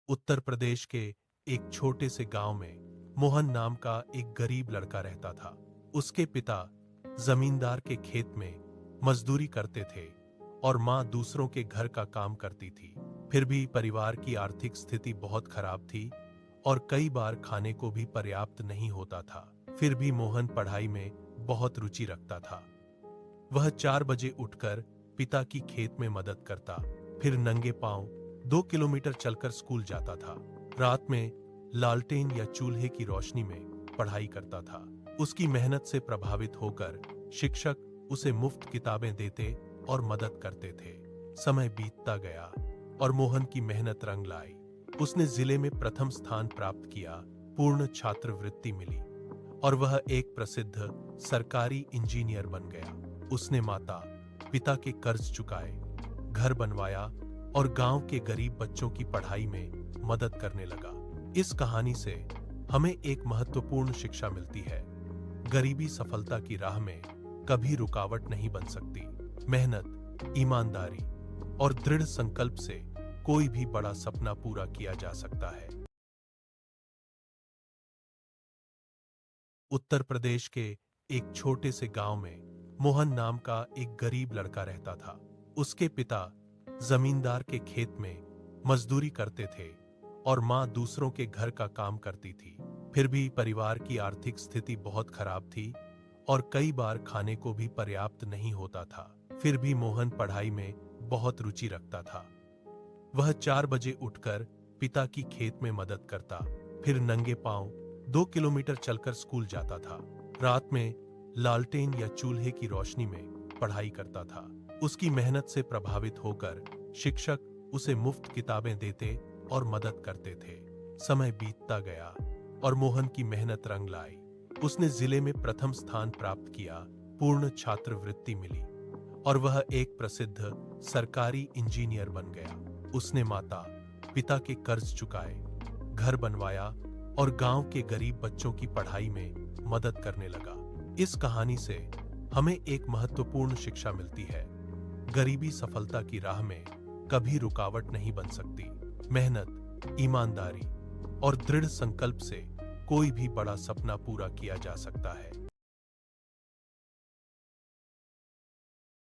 उत्तर प्रदेश के एक छोटे से गांव में मोहन नाम का एक गरीब लड़का रहता था। उसके पिता जमींदार के खेत में मजदूरी करते थे और मां दूसरों के घर का काम करती थी। फिर भी परिवार की आर्थिक स्थिति बहुत खराब थी और कई बार खाने को भी पर्याप्त नहीं होता था। फिर भी मोहन पढ़ाई में बहुत रुचि रखता था। वह 4 बजे उठकर पिता की खेत में मदद करता, फिर नंगे पांव 2 किलोमीटर चलकर स्कूल जाता था। रात में लालटेन या चूल्हे की रोशनी में पढ़ाई करता था। उसकी मेहनत से प्रभावित होकर शिक्षक उसे मुफ्त किताबें देते और मदद करते थे। समय बीतता गया और मोहन की मेहनत रंग लाई। उसने जिले में प्रथम स्थान प्राप्त किया, पूर्ण छात्रवृत्ति मिली और वह एक प्रसिद्ध सरकारी इंजीनियर बन गया। उसने माता पिता के कर्ज चुकाए, घर बनवाया और गांव के गरीब बच्चों की पढ़ाई में मदद करने लगा। इस कहानी से हमें एक महत्वपूर्ण शिक्षा मिलती है। गरीबी सफलता की राह में कभी रुकावट नहीं बन सकती। मेहनत, ईमानदारी और दृढ़ संकल्प से कोई भी बड़ा सपना पूरा किया जा सकता है। उत्तर प्रदेश के एक छोटे से गांव में मोहन नाम का एक गरीब लड़का रहता था। उसके पिता जमींदार के खेत में मजदूरी करते थे और मां दूसरों के घर का काम करती थी। फिर भी परिवार की आर्थिक स्थिति बहुत खराब थी और कई बार खाने को भी पर्याप्त नहीं होता था। फिर भी मोहन पढ़ाई में बहुत रुचि रखता था। वह 4 बजे उठकर पिता की खेत में मदद करता, फिर नंगे पांव 2 किलोमीटर चलकर स्कूल जाता था। रात में लालटेन या चूल्हे की रोशनी में पढ़ाई करता था। उसकी मेहनत से प्रभावित होकर शिक्षक उसे मुफ्त किताबें देते और मदद करते थे। समय बीतता गया और मोहन की मेहनत रंग लाई। उसने जिले में प्रथम स्थान प्राप्त किया, पूर्ण छात्रवृत्ति मिली और वह एक प्रसिद्ध सरकारी इंजीनियर बन गया। उसने माता पिता के कर्ज चुकाए, घर बनवाया और गांव के गरीब बच्चों की पढ़ाई में मदद करने लगा। इस कहानी से हमें एक महत्वपूर्ण शिक्षा मिलती है। गरीबी सफलता की राह में कभी रुकावट नहीं बन सकती। मेहनत, ईमानदारी और दृढ़ संकल्प से कोई भी बड़ा सपना पूरा किया जा सकता है।